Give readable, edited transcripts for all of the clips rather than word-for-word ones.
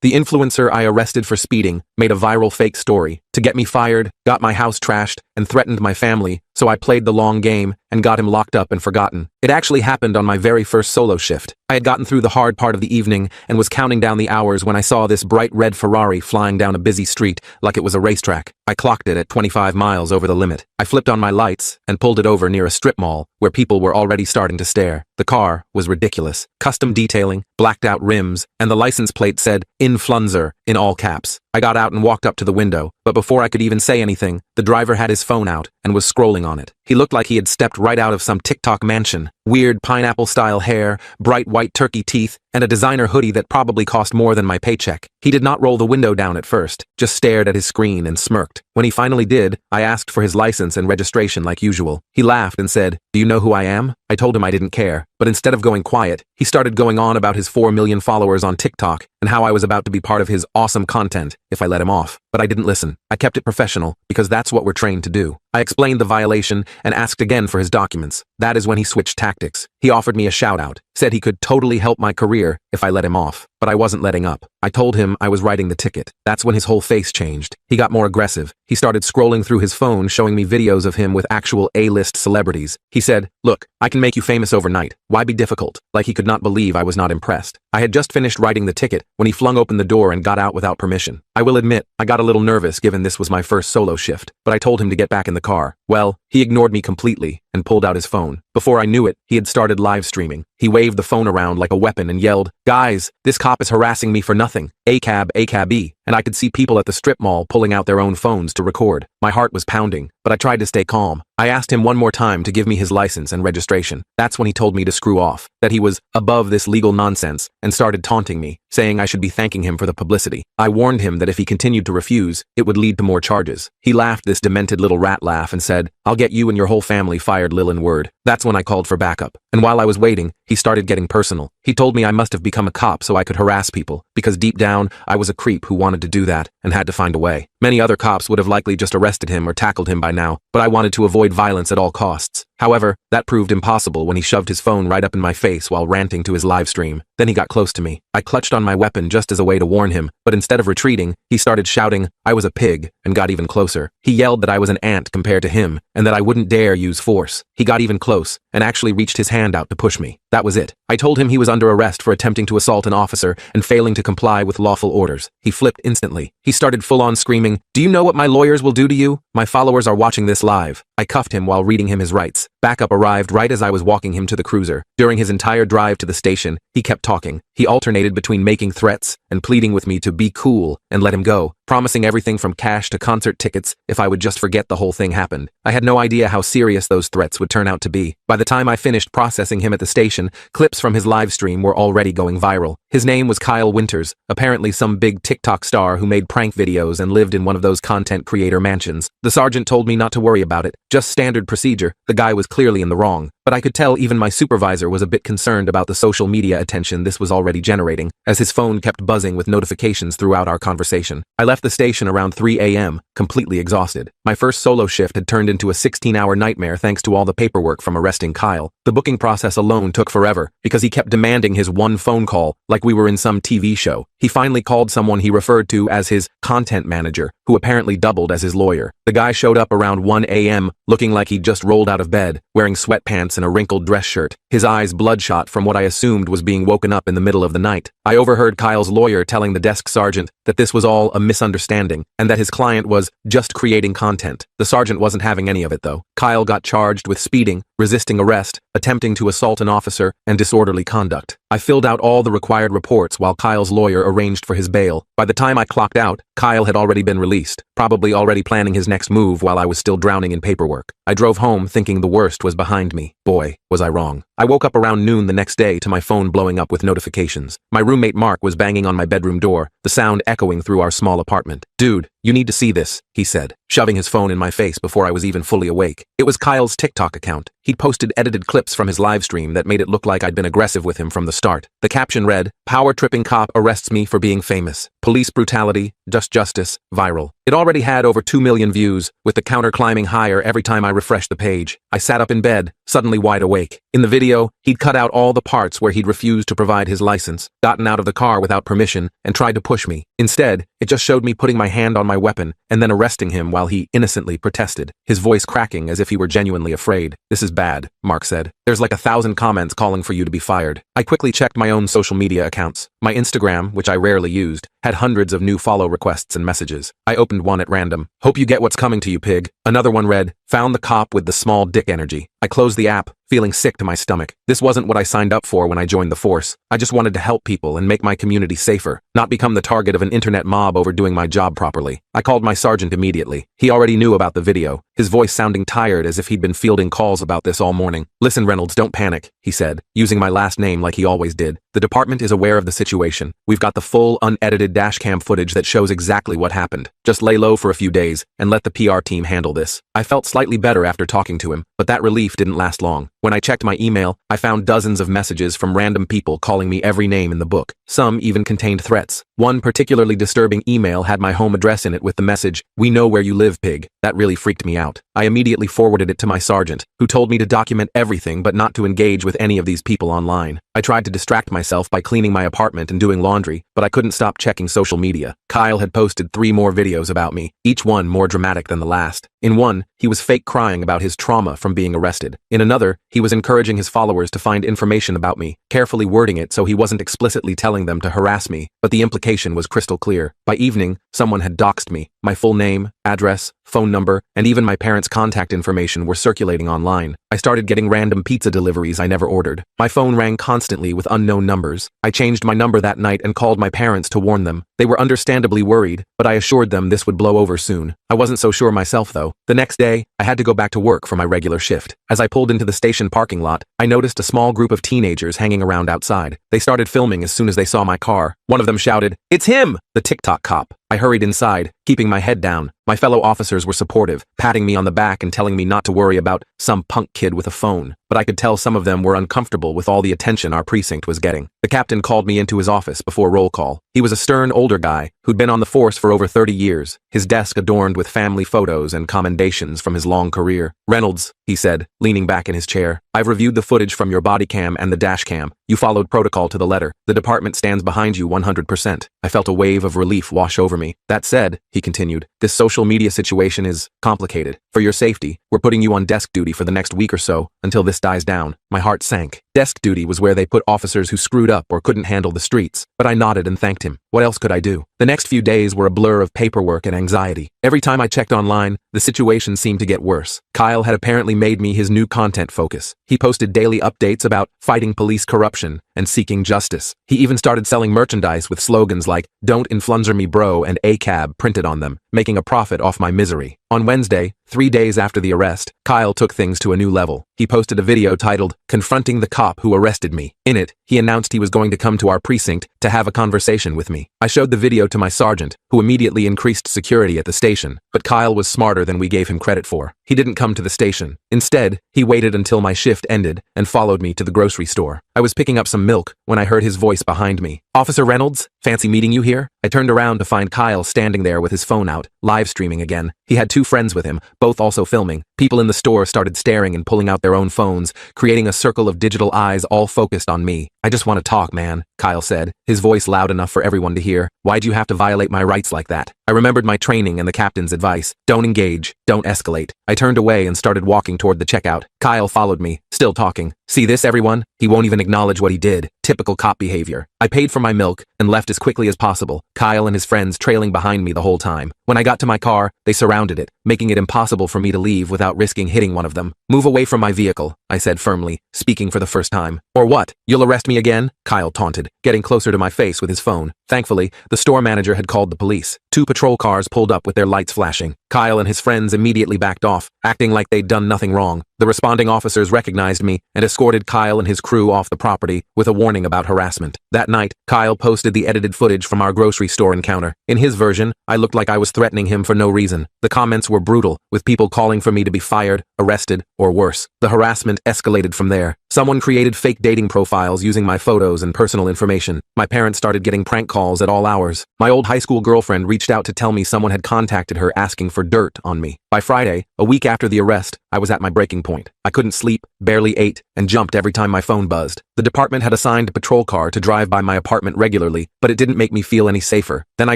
The influencer I arrested for speeding made a viral fake story to get me fired, got my house trashed, and threatened my family, so I played the long game and got him locked up and forgotten. It actually happened on my very first solo shift. I had gotten through the hard part of the evening and was counting down the hours when I saw this bright red Ferrari flying down a busy street like it was a racetrack. I clocked it at 25 miles over the limit. I flipped on my lights and pulled it over near a strip mall where people were already starting to stare. The car was ridiculous. Custom detailing, blacked out rims, and the license plate said "Influencer" in all caps. I got out and walked up to the window, but before I could even say anything, the driver had his phone out and was scrolling on it. He looked like he had stepped right out of some TikTok mansion. Weird pineapple-style hair, bright white turkey teeth, and a designer hoodie that probably cost more than my paycheck. He did not roll the window down at first, just stared at his screen and smirked. When he finally did, I asked for his license and registration like usual. He laughed and said, "Do you know who I am?" I told him I didn't care, but instead of going quiet, he started going on about his 4 million followers on TikTok and how I was about to be part of his awesome content if I let him off. But I didn't listen. I kept it professional because that's what we're trained to do. I explained the violation and asked again for his documents. That is when he switched tactics. He offered me a shout-out, said he could totally help my career if I let him off. But I wasn't letting up. I told him I was writing the ticket. That's when his whole face changed. He got more aggressive. He started scrolling through his phone showing me videos of him with actual A-list celebrities. He said, "Look, I can make you famous overnight. Why be difficult?" Like he could not believe I was not impressed. I had just finished writing the ticket when he flung open the door and got out without permission. I will admit, I got a little nervous given this was my first solo shift, but I told him to get back in the car. Well, he ignored me completely and pulled out his phone. Before I knew it, he had started live streaming. He waved the phone around like a weapon and yelled, "Guys, this cop is harassing me for nothing. ACAB, ACAB-E." And I could see people at the strip mall pulling out their own phones to record. My heart was pounding, but I tried to stay calm. I asked him one more time to give me his license and registration. That's when he told me to screw off, that he was above this legal nonsense, and started taunting me, saying I should be thanking him for the publicity. I warned him that if he continued to refuse, it would lead to more charges. He laughed this demented little rat laugh and said, "I'll get you and your whole family fired, Lilin word." That's when I called for backup. And while I was waiting, he started getting personal. He told me I must have become a cop so I could harass people, because deep down, I was a creep who wanted to do that and had to find a way. Many other cops would have likely just arrested him or tackled him by now, but I wanted to avoid violence at all costs. However, that proved impossible when he shoved his phone right up in my face while ranting to his live stream. Then he got close to me. I clutched on my weapon just as a way to warn him, but instead of retreating, he started shouting I was a pig and got even closer. He yelled that I was an ant compared to him and that I wouldn't dare use force. He got even close and actually reached his hand out to push me. That was it. I told him he was under arrest for attempting to assault an officer and failing to comply with lawful orders. He flipped instantly. He started full-on screaming, "Do you know what my lawyers will do to you? My followers are watching this live." I cuffed him while reading him his rights. Backup arrived right as I was walking him to the cruiser. During his entire drive to the station, he kept talking. He alternated between making threats and pleading with me to be cool and let him go, promising everything from cash to concert tickets if I would just forget the whole thing happened. I had no idea how serious those threats would turn out to be. By the time I finished processing him at the station, clips from his live stream were already going viral. His name was Kyle Winters, apparently some big TikTok star who made prank videos and lived in one of those content creator mansions. The sergeant told me not to worry about it, just standard procedure. The guy was clearly in the wrong. But I could tell even my supervisor was a bit concerned about the social media attention this was already generating, as his phone kept buzzing with notifications throughout our conversation. I left the station around 3 a.m., completely exhausted. My first solo shift had turned into a 16-hour nightmare thanks to all the paperwork from arresting Kyle. The booking process alone took forever, because he kept demanding his one phone call, like we were in some TV show. He finally called someone he referred to as his content manager, who apparently doubled as his lawyer. The guy showed up around 1 a.m., looking like he'd just rolled out of bed, wearing sweatpants and a wrinkled dress shirt, his eyes bloodshot from what I assumed was being woken up in the middle of the night. I overheard Kyle's lawyer telling the desk sergeant that this was all a misunderstanding and that his client was just creating content. The sergeant wasn't having any of it though. Kyle got charged with speeding, resisting arrest, attempting to assault an officer, and disorderly conduct. I filled out all the required reports while Kyle's lawyer arranged for his bail. By the time I clocked out, Kyle had already been released, probably already planning his next move while I was still drowning in paperwork. I drove home thinking the worst was behind me. Boy, was I wrong. I woke up around noon the next day to my phone blowing up with notifications. My roommate Mark was banging on my bedroom door, the sound echoing through our small apartment. "Dude, you need to see this," he said, shoving his phone in my face before I was even fully awake. It was Kyle's TikTok account. He'd posted edited clips from his live stream that made it look like I'd been aggressive with him from the start. The caption read, "Power-tripping cop arrests me for being famous. Police brutality, just justice, viral." It already had over 2 million views, with the counter climbing higher every time I refreshed the page. I sat up in bed, suddenly wide awake. In the video, he'd cut out all the parts where he'd refused to provide his license, gotten out of the car without permission, and tried to push me. Instead, it just showed me putting my hand on my weapon and then arresting him while he innocently protested, his voice cracking as if he were genuinely afraid. "This is bad," Mark said. "There's like 1,000 comments calling for you to be fired." I quickly checked my own social media accounts. My Instagram, which I rarely used, had hundreds of new follow requests and messages. I opened one at random. "Hope you get what's coming to you, pig." Another one read, "Found the cop with the small dick energy." I closed the app, feeling sick to my stomach. This wasn't what I signed up for when I joined the force. I just wanted to help people and make my community safer, not become the target of an internet mob over doing my job properly. I called my sergeant immediately. He already knew about the video, his voice sounding tired as if he'd been fielding calls about this all morning. "Listen, Reynolds, don't panic," he said, using my last name like he always did. "The department is aware of the situation. We've got the full, unedited dashcam footage that shows exactly what happened. Just lay low for a few days and let the PR team handle this." I felt slightly better after talking to him, but that relief didn't last long. When I checked my email, I found dozens of messages from random people calling me every name in the book. Some even contained threats. One particularly disturbing email had my home address in it with the message, "We know where you live, pig." That really freaked me out. I immediately forwarded it to my sergeant, who told me to document everything but not to engage with any of these people online. I tried to distract myself by cleaning my apartment and doing laundry, but I couldn't stop checking social media. Kyle had posted 3 more videos about me, each one more dramatic than the last. In one, he was fake crying about his trauma from being arrested. In another, he was encouraging his followers to find information about me, carefully wording it so he wasn't explicitly telling them to harass me, but the implication was crystal clear. By evening, someone had doxed me. My full name, address, phone number, and even my parents' contact information were circulating online. I started getting random pizza deliveries I never ordered. My phone rang constantly with unknown numbers. I changed my number that night and called my parents to warn them. They were understandably worried, but I assured them this would blow over soon. I wasn't so sure myself, though. The next day, I had to go back to work for my regular shift. As I pulled into the station parking lot, I noticed a small group of teenagers hanging around outside. They started filming as soon as they saw my car. One of them shouted, "It's him! The TikTok cop." I hurried inside, keeping my head down. My fellow officers were supportive, patting me on the back and telling me not to worry about some punk kid with a phone. But I could tell some of them were uncomfortable with all the attention our precinct was getting. The captain called me into his office before roll call. He was a stern older guy who'd been on the force for over 30 years, his desk adorned with family photos and commendations from his long career. "Reynolds," he said, leaning back in his chair, "I've reviewed the footage from your body cam and the dash cam. You followed protocol to the letter. The department stands behind you 100%. I felt a wave of relief wash over me. "That said," he continued, "this social media situation is complicated. For your safety, we're putting you on desk duty for the next week or so, until this dies down." My heart sank. Desk duty was where they put officers who screwed up or couldn't handle the streets, but I nodded and thanked him. What else could I do? The next few days were a blur of paperwork and anxiety. Every time I checked online, the situation seemed to get worse. Kyle had apparently made me his new content focus. He posted daily updates about fighting police corruption and seeking justice. He even started selling merchandise with slogans like, "Don't influencer me bro" and "ACAB" printed on them, making a profit off my misery. On Wednesday, 3 days after the arrest, Kyle took things to a new level. He posted a video titled, "Confronting the Cop Who Arrested Me." In it, he announced he was going to come to our precinct to have a conversation with me. I showed the video to my sergeant, who immediately increased security at the station, but Kyle was smarter than we gave him credit for. He didn't come to the station. Instead, he waited until my shift ended and followed me to the grocery store. I was picking up some milk when I heard his voice behind me. "Officer Reynolds, fancy meeting you here?" I turned around to find Kyle standing there with his phone out, live streaming again. He had 2 friends with him, both also filming. People in the store started staring and pulling out their own phones, creating a circle of digital eyes all focused on me. "I just want to talk, man," Kyle said, his voice loud enough for everyone to hear. "Why'd you have to violate my rights like that?" I remembered my training and the captain's advice. Don't engage, don't escalate. I turned away and started walking toward the checkout. Kyle followed me, still talking. "See this, everyone? He won't even acknowledge what he did. Typical cop behavior." I paid for my milk and left as quickly as possible, Kyle and his friends trailing behind me the whole time. When I got to my car, they surrounded it, making it impossible for me to leave without risking hitting one of them. "Move away from my vehicle," I said firmly, speaking for the first time. "Or what? You'll arrest me again?" Kyle taunted, getting closer to my face with his phone. Thankfully, the store manager had called the police. 2 patrol cars pulled up with their lights flashing. Kyle and his friends immediately backed off, acting like they'd done nothing wrong. The responding officers recognized me and escorted Kyle and his crew off the property with a warning about harassment. That night, Kyle posted the edited footage from our grocery store encounter. In his version, I looked like I was threatening him for no reason. The comments were brutal, with people calling for me to be fired, arrested, or worse. The harassment event escalated from there. Someone created fake dating profiles using my photos and personal information. My parents started getting prank calls at all hours. My old high school girlfriend reached out to tell me someone had contacted her asking for dirt on me. By Friday, a week after the arrest, I was at my breaking point. I couldn't sleep, barely ate, and jumped every time my phone buzzed. The department had assigned a patrol car to drive by my apartment regularly, but it didn't make me feel any safer. Then I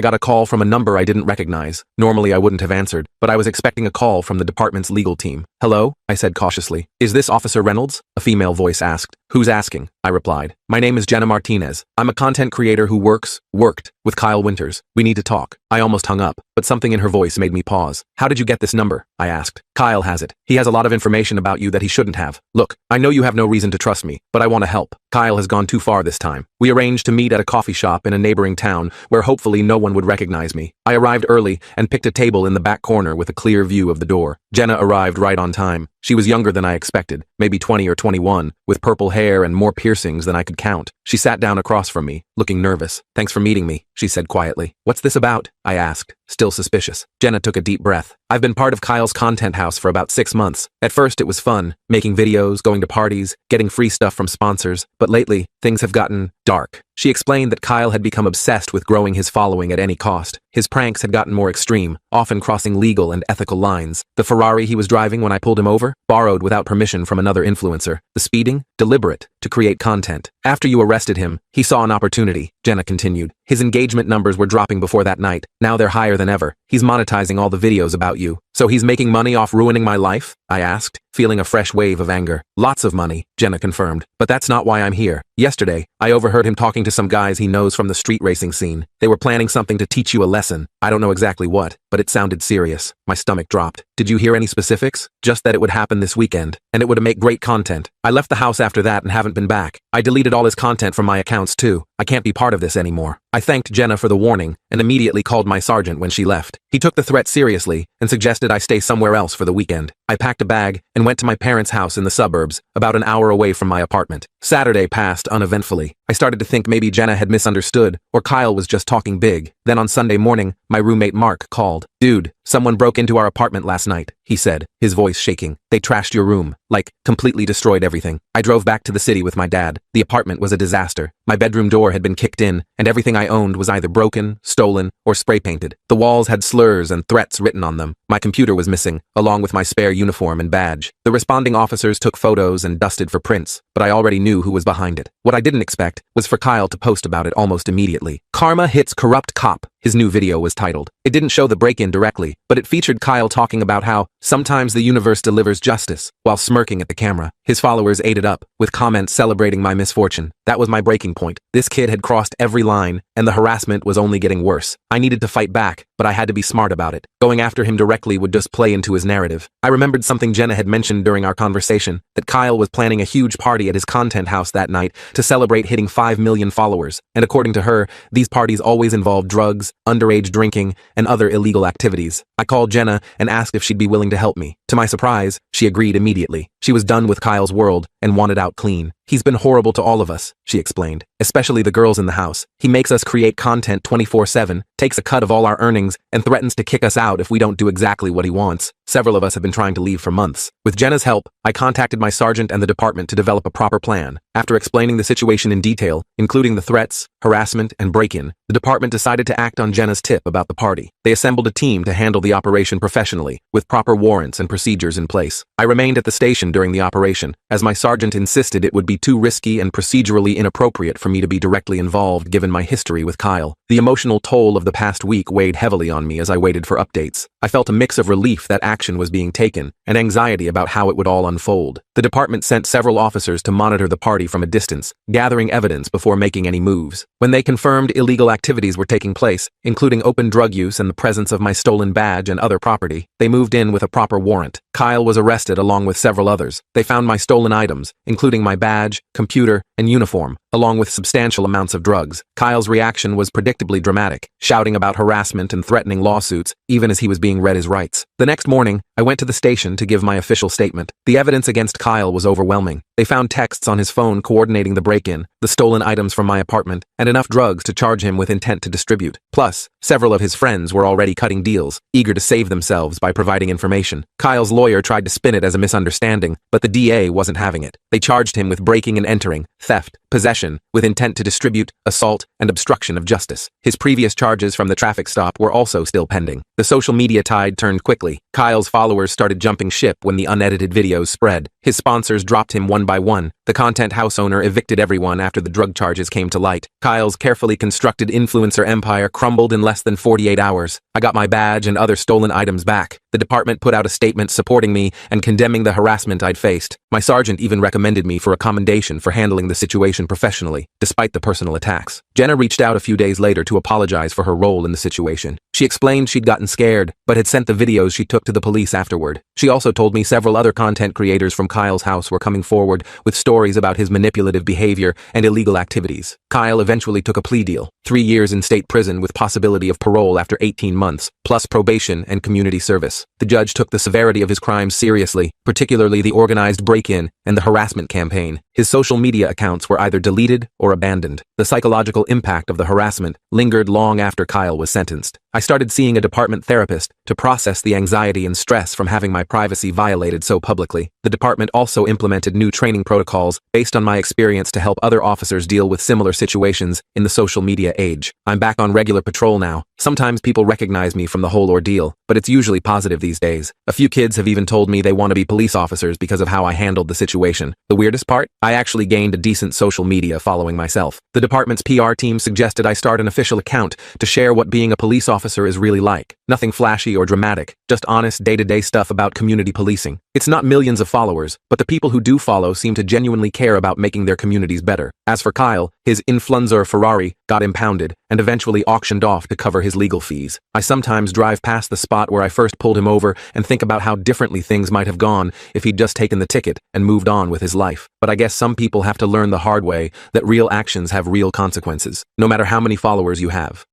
got a call from a number I didn't recognize. Normally I wouldn't have answered, but I was expecting a call from the department's legal team. "Hello?" I said cautiously. "Is this Officer Reynolds?" A female voice asked. "Who's asking?" I replied. "My name is Jenna Martinez. I'm a content creator who worked with Kyle Winters. We need to talk." I almost hung up, but something in her voice made me pause. "How did you get this number?" I asked. "Kyle has it. He has a lot of information about you that he shouldn't have. Look, I know you have no reason to trust me, but I want to help. Kyle has gone too far this time." We arranged to meet at a coffee shop in a neighboring town where hopefully no one would recognize me. I arrived early and picked a table in the back corner with a clear view of the door. Jenna arrived right on time. She was younger than I expected, maybe 20 or 21, with purple hair and more piercings than I could count. She sat down across from me, looking nervous. "Thanks for meeting me," she said quietly. "What's this about?" I asked, still suspicious. Jenna took a deep breath. "I've been part of Kyle's content house for about 6 months. At first it was fun, making videos, going to parties, getting free stuff from sponsors, but lately, things have gotten dark." She explained that Kyle had become obsessed with growing his following at any cost. His pranks had gotten more extreme, often crossing legal and ethical lines. The Ferrari he was driving when I pulled him over, borrowed without permission from another influencer. The speeding, deliberate, to create content. "After you arrested him, he saw an opportunity," Jenna continued. "His engagement numbers were dropping before that night. Now they're higher than ever. He's monetizing all the videos about you." "So he's making money off ruining my life?" I asked, feeling a fresh wave of anger. "Lots of money," Jenna confirmed. "But that's not why I'm here. Yesterday, I overheard him talking to some guys he knows from the street racing scene. They were planning something to teach you a lesson. I don't know exactly what, but it sounded serious." My stomach dropped. "Did you hear any specifics?" "Just that it would happen this weekend, and it would make great content." I left the house after that and haven't been back. I deleted all his content from my accounts too. I can't be part of this anymore. I thanked Jenna for the warning and immediately called my sergeant when she left. He took the threat seriously and suggested I stay somewhere else for the weekend. I packed a bag and went to my parents' house in the suburbs, about an hour away from my apartment. Saturday passed uneventfully. I started to think maybe Jenna had misunderstood or Kyle was just talking big. Then on Sunday morning, my roommate Mark called. "Dude, someone broke into our apartment last night," he said, his voice shaking. "They trashed your room, like, completely destroyed everything." I drove back to the city with my dad. The apartment was a disaster. My bedroom door had been kicked in, and everything I owned was either broken, stolen, or spray painted. The walls had slurs and threats written on them. My computer was missing, along with my spare uniform and badge. The responding officers took photos and dusted for prints, but I already knew who was behind it. What I didn't expect was for Kyle to post about it almost immediately. "Karma Hits Corrupt Cop," his new video was titled. It didn't show the break-in directly, but it featured Kyle talking about how sometimes the universe delivers justice, while smirking at the camera. His followers ate it up, with comments celebrating my misfortune. That was my breaking point. This kid had crossed every line, and the harassment was only getting worse. I needed to fight back, but I had to be smart about it. Going after him directly would just play into his narrative. I remembered something Jenna had mentioned during our conversation, that Kyle was planning a huge party at his content house that night to celebrate hitting 5 million followers. And according to her, these parties always involved drugs, underage drinking, and other illegal activities. I called Jenna and asked if she'd be willing to help me. To my surprise, she agreed immediately. She was done with Kyle's world and wanted out clean. "He's been horrible to all of us," she explained, "especially the girls in the house. He makes us create content 24/7, takes a cut of all our earnings, and threatens to kick us out if we don't do exactly what he wants. Several of us have been trying to leave for months." With Jenna's help, I contacted my sergeant and the department to develop a proper plan. After explaining the situation in detail, including the threats, harassment, and break-in, the department decided to act on Jenna's tip about the party. They assembled a team to handle the operation professionally, with proper warrants and procedures in place. I remained at the station during the operation, as my sergeant insisted it would be too risky and procedurally inappropriate for me to be directly involved given my history with Kyle. The emotional toll of the past week weighed heavily on me as I waited for updates. I felt a mix of relief that action was being taken, and anxiety about how it would all unfold. The department sent several officers to monitor the party from a distance, gathering evidence before making any moves. When they confirmed illegal activities were taking place, including open drug use and the presence of my stolen badge and other property, they moved in with a proper warrant. Kyle was arrested along with several others. They found my stolen items, including my badge, computer, and uniform, along with substantial amounts of drugs. Kyle's reaction was predictably dramatic, shouting about harassment and threatening lawsuits, even as he was being read his rights. The next morning, I went to the station to give my official statement. The evidence against Kyle was overwhelming. They found texts on his phone coordinating the break-in, the stolen items from my apartment, and enough drugs to charge him with intent to distribute. Plus, several of his friends were already cutting deals, eager to save themselves by providing information. Kyle's lawyer lawyer tried to spin it as a misunderstanding, but the DA wasn't having it. They charged him with breaking and entering, theft, possession, with intent to distribute, assault, and obstruction of justice. His previous charges from the traffic stop were also still pending. The social media tide turned quickly. Kyle's followers started jumping ship when the unedited videos spread. His sponsors dropped him one by one. The content house owner evicted everyone after the drug charges came to light. Kyle's carefully constructed influencer empire crumbled in less than 48 hours. I got my badge and other stolen items back. The department put out a statement supporting me and condemning the harassment I'd faced. My sergeant even recommended me for a commendation for handling the situation professionally, despite the personal attacks. Jenna reached out a few days later to apologize for her role in the situation. She explained she'd gotten scared, but had sent the videos she took to the police afterward. She also told me several other content creators from Kyle's house were coming forward with stories about his manipulative behavior and illegal activities. Kyle eventually took a plea deal, 3 years in state prison with possibility of parole after 18 months, plus probation and community service. The judge took the severity of his crimes seriously, particularly the organized break-in and the harassment campaign. His social media accounts were either deleted or abandoned. The psychological impact of the harassment lingered long after Kyle was sentenced. I started seeing a department therapist to process the anxiety and stress from having my privacy violated so publicly. The department also implemented new training protocols based on my experience to help other officers deal with similar situations in the social media age. I'm back on regular patrol now. Sometimes people recognize me from the whole ordeal, but it's usually positive these days. A few kids have even told me they want to be police officers because of how I handled the situation. The weirdest part? I actually gained a decent social media following myself. The department's PR team suggested I start an official account to share what being a police officer is really like. Nothing flashy or dramatic, just honest day-to-day stuff about community policing. It's not millions of followers, but the people who do follow seem to genuinely care about making their communities better. As for Kyle, his influencer Ferrari got impounded and eventually auctioned off to cover his legal fees. I sometimes drive past the spot where I first pulled him over and think about how differently things might have gone if he'd just taken the ticket and moved on with his life. But I guess some people have to learn the hard way that real actions have real consequences, no matter how many followers you have.